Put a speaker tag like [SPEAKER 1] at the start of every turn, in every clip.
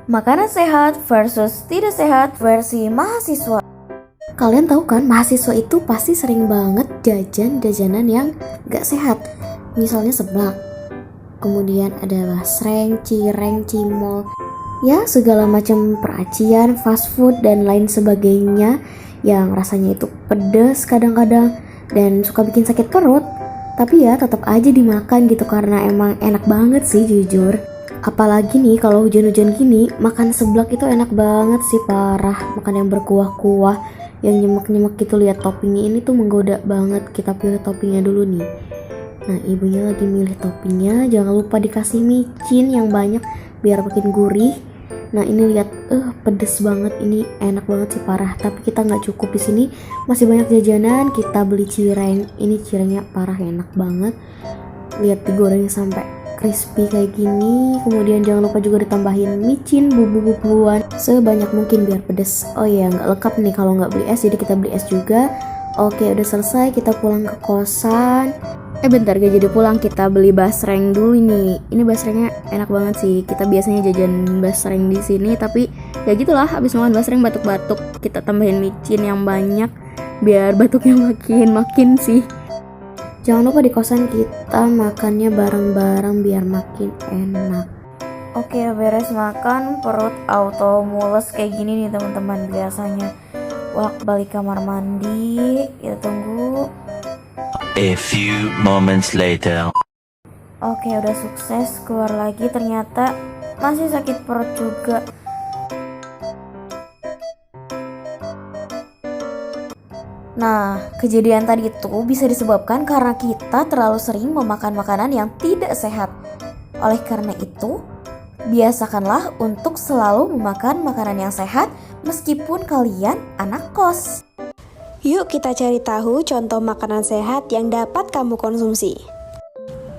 [SPEAKER 1] Makanan sehat versus tidak sehat versi mahasiswa. Kalian tahu kan, mahasiswa itu pasti sering banget jajanan yang gak sehat. Misalnya seblak, kemudian ada basreng, cireng, cimol, ya segala macam peracian, fast food dan lain sebagainya yang rasanya itu pedas kadang-kadang dan suka bikin sakit perut. Tapi ya tetap aja dimakan gitu karena emang enak banget sih jujur. Apalagi nih kalau hujan-hujan gini, makan seblak itu enak banget sih, parah. Makan yang berkuah-kuah, yang nyemek-nyemek gitu. Lihat toppingnya ini tuh menggoda banget. Kita pilih toppingnya dulu nih. Nah, ibunya lagi milih toppingnya. Jangan lupa dikasih micin yang banyak biar makin gurih. Nah, ini lihat, pedes banget. Ini enak banget sih, parah. Tapi kita nggak cukup di sini. Masih banyak jajanan. Kita beli cireng. Ini cirengnya parah, enak banget. Lihat digoreng sampai crispy kayak gini. Kemudian jangan lupa juga ditambahin micin, bumbu-bumbuan sebanyak mungkin biar pedes. Oh iya, nggak lengkap nih kalau nggak beli es, jadi kita beli es juga. Oke, udah selesai, kita pulang ke kosan. Bentar, gak jadi pulang, kita beli basreng dulu nih. Ini basrengnya enak banget sih. Kita biasanya jajan basreng di sini, tapi ya gitulah, habis makan basreng batuk-batuk. Kita tambahin micin yang banyak biar batuknya makin sih. Jangan lupa di kosan kita makannya bareng-bareng biar makin enak. Oke, beres makan perut auto mules kayak gini nih teman-teman. Biasanya bolak-balik kamar mandi. Kita tunggu.
[SPEAKER 2] A few moments later.
[SPEAKER 1] Oke, udah sukses keluar lagi, ternyata masih sakit perut juga. Nah, kejadian tadi itu bisa disebabkan karena kita terlalu sering memakan makanan yang tidak sehat. Oleh karena itu, biasakanlah untuk selalu memakan makanan yang sehat meskipun kalian anak kos.
[SPEAKER 3] Yuk kita cari tahu contoh makanan sehat yang dapat kamu konsumsi.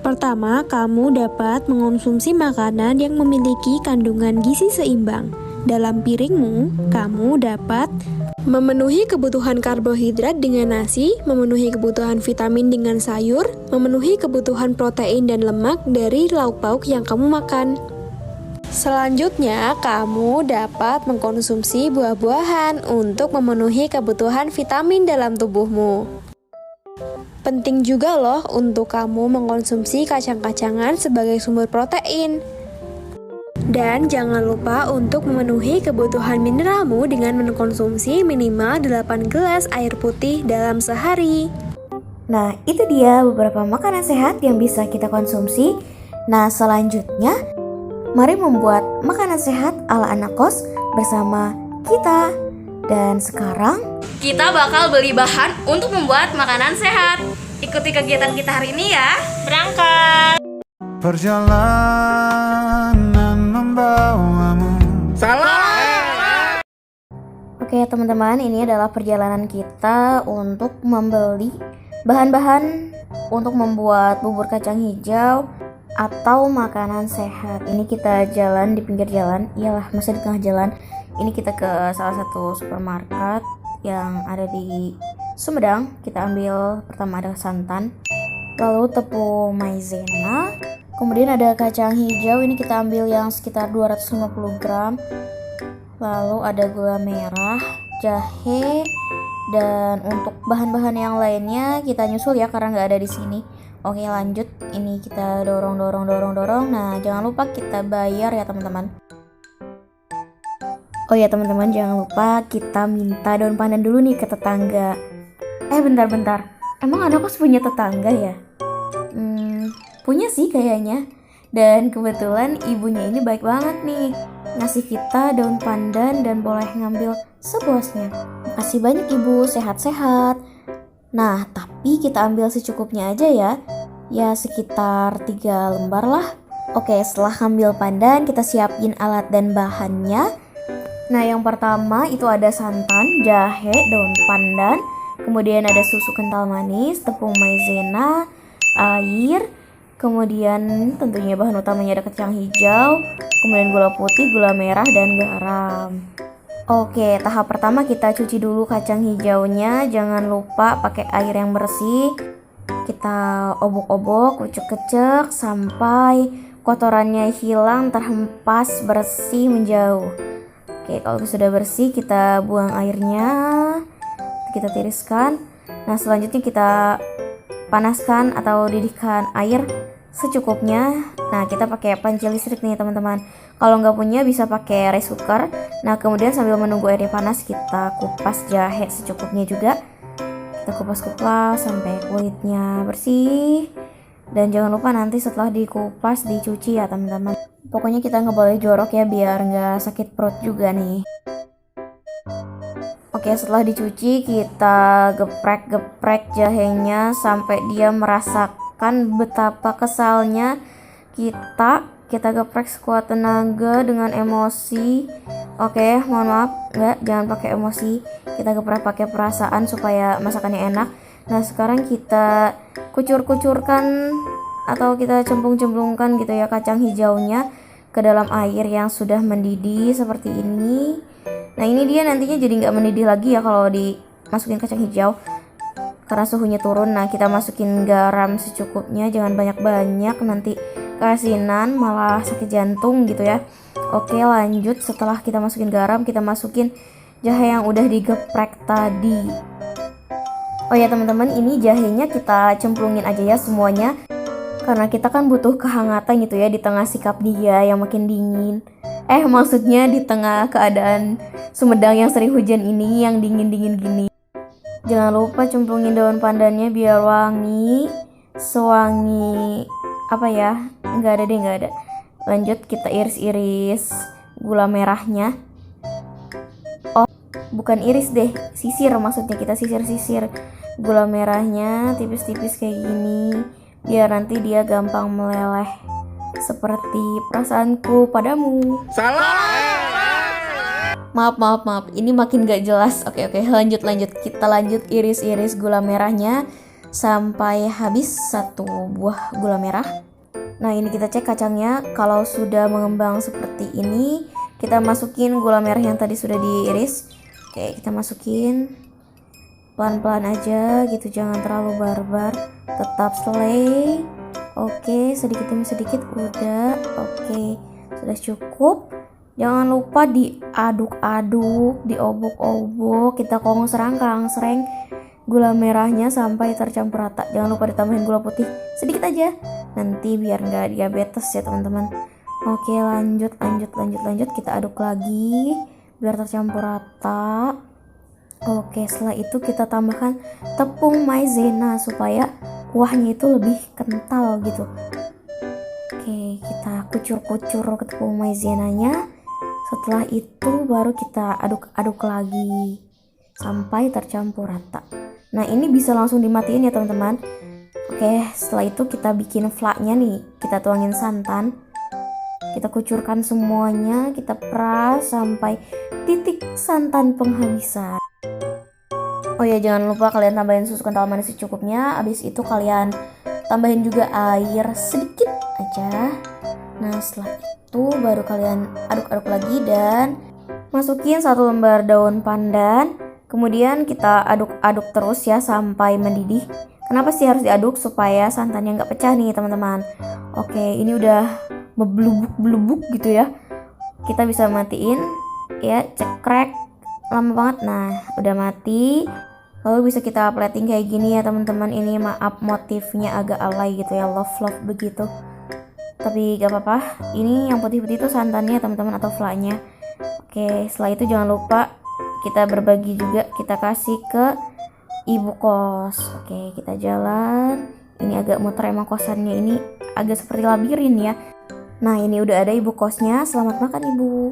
[SPEAKER 3] Pertama, kamu dapat mengonsumsi makanan yang memiliki kandungan gizi seimbang. Dalam piringmu, kamu dapat memenuhi kebutuhan karbohidrat dengan nasi, memenuhi kebutuhan vitamin dengan sayur, memenuhi kebutuhan protein dan lemak dari lauk pauk yang kamu makan. Selanjutnya, kamu dapat mengkonsumsi buah-buahan untuk memenuhi kebutuhan vitamin dalam tubuhmu. Penting juga loh untuk kamu mengkonsumsi kacang-kacangan sebagai sumber protein. Dan jangan lupa untuk memenuhi kebutuhan mineralmu dengan mengkonsumsi minimal 8 gelas air putih dalam sehari.
[SPEAKER 1] Nah, itu dia beberapa makanan sehat yang bisa kita konsumsi. Nah, selanjutnya mari membuat makanan sehat ala anak kos bersama kita. Dan sekarang
[SPEAKER 4] kita bakal beli bahan untuk membuat makanan sehat. Ikuti kegiatan kita hari ini ya. Berangkat.
[SPEAKER 5] Perjalanan membawamu.
[SPEAKER 4] Salah.
[SPEAKER 1] Oke teman-teman, ini adalah perjalanan kita untuk membeli bahan-bahan untuk membuat bubur kacang hijau atau makanan sehat. Ini kita jalan di pinggir jalan, iyalah masih di tengah jalan. Ini kita ke salah satu supermarket yang ada di Sumedang. Kita ambil pertama ada santan, lalu tepung maizena, kemudian ada kacang hijau. Ini kita ambil yang sekitar 250 gram. Lalu ada gula merah, jahe, dan untuk bahan-bahan yang lainnya kita nyusul ya karena nggak ada di sini. Oke lanjut, ini kita dorong. Nah jangan lupa kita bayar ya teman-teman. Oh ya teman-teman, jangan lupa kita minta daun pandan dulu nih ke tetangga. Bentar, emang anak kos punya tetangga ya? Punya sih kayaknya. Dan kebetulan ibunya ini baik banget nih, ngasih kita daun pandan dan boleh ngambil sepuasnya. Makasih banyak ibu, sehat-sehat. Nah, tapi kita ambil secukupnya aja ya. Ya sekitar 3 lembar lah. Oke, setelah ambil pandan, kita siapin alat dan bahannya. Nah, yang pertama itu ada santan, jahe, daun pandan, kemudian ada susu kental manis, tepung maizena, air, kemudian tentunya bahan utamanya ada kacang hijau, kemudian gula putih, gula merah, dan garam. Oke, tahap pertama kita cuci dulu kacang hijaunya. Jangan lupa pakai air yang bersih. Kita obok-obok, kucek-kecek sampai kotorannya hilang, terhempas, bersih, menjauh. Oke, kalau sudah bersih kita buang airnya. Kita tiriskan. Nah, selanjutnya kita panaskan atau didihkan air secukupnya. Nah, kita pakai panci listrik nih teman-teman. Kalau nggak punya bisa pakai rice cooker. Nah, kemudian sambil menunggu airnya panas kita kupas jahe secukupnya juga. Kita kupas-kupas sampai kulitnya bersih. Dan jangan lupa nanti setelah dikupas dicuci ya teman-teman. Pokoknya kita nggak boleh jorok ya biar nggak sakit perut juga nih. Oke, setelah dicuci kita geprek-geprek jahenya sampai dia merasakan betapa kesalnya. Kita geprek sekuat tenaga dengan emosi. Oke, mohon maaf, jangan pakai emosi. Kita geprek pakai perasaan supaya masakannya enak. Nah, sekarang kita kucur-kucurkan atau kita cemplung-cemplungkan gitu ya kacang hijaunya ke dalam air yang sudah mendidih seperti ini. Nah, ini dia nantinya jadi nggak mendidih lagi ya kalau dimasukin kacang hijau karena suhunya turun. Nah, kita masukin garam secukupnya, jangan banyak-banyak, nanti keasinan malah sakit jantung gitu ya. Oke, lanjut. Setelah kita masukin garam, kita masukin jahe yang udah digeprek tadi. Oh ya teman-teman, ini jahenya kita cemplungin aja ya semuanya, karena kita kan butuh kehangatan gitu ya di tengah sikap dia yang makin dingin. Maksudnya di tengah keadaan Sumedang yang sering hujan ini, yang dingin-dingin gini. Jangan lupa cemplungin daun pandannya biar wangi, sewangi apa ya? Nggak ada. Lanjut kita iris-iris gula merahnya. Oh, bukan iris deh, sisir maksudnya. Kita sisir-sisir gula merahnya tipis-tipis kayak gini biar nanti dia gampang meleleh seperti perasaanku padamu. Maaf, ini makin gak jelas. Oke, lanjut. Kita lanjut iris-iris gula merahnya sampai habis satu buah gula merah. Nah, ini kita cek kacangnya. Kalau sudah mengembang seperti ini, kita masukin gula merah yang tadi sudah diiris. Oke, kita masukin pelan-pelan aja gitu, jangan terlalu barbar, tetap selai. Oke, sedikit demi sedikit udah. Oke, sudah cukup. Jangan lupa diaduk-aduk, diobok-obok, kita kongserang gula merahnya sampai tercampur rata. Jangan lupa ditambahin gula putih sedikit aja, nanti biar nggak diabetes ya teman-teman. Oke, lanjut, kita aduk lagi biar tercampur rata. Oke, setelah itu kita tambahkan tepung maizena supaya kuahnya itu lebih kental gitu. Oke, kita kucur-kucur ke tepung maizenanya. Setelah itu baru kita aduk-aduk lagi sampai tercampur rata. Nah, ini bisa langsung dimatiin ya teman-teman. Oke, setelah itu kita bikin flaknya nih. Kita tuangin santan. Kita kucurkan semuanya, kita peras sampai titik santan penghabisan. Oh ya, jangan lupa kalian tambahin susu kental manis secukupnya. Habis itu kalian tambahin juga air sedikit aja. Nah, setelah itu baru kalian aduk-aduk lagi dan masukin 1 lembar daun pandan. Kemudian kita aduk-aduk terus ya sampai mendidih. Kenapa sih harus diaduk? Supaya santannya nggak pecah nih teman-teman. Oke, ini udah belubuk gitu ya. Kita bisa matiin ya, cekrek, lama banget. Nah, udah mati. Lalu bisa kita plating kayak gini ya teman-teman. Ini maaf motifnya agak alay gitu ya, love begitu. Tapi gak apa-apa. Ini yang putih-putih itu santannya teman-teman atau flaknya. Oke, setelah itu jangan lupa kita berbagi juga, kita kasih ke ibu kos. Oke, kita jalan. Ini agak muter emang kosannya ini agak seperti labirin ya. Nah, ini udah ada ibu kosnya. Selamat makan ibu.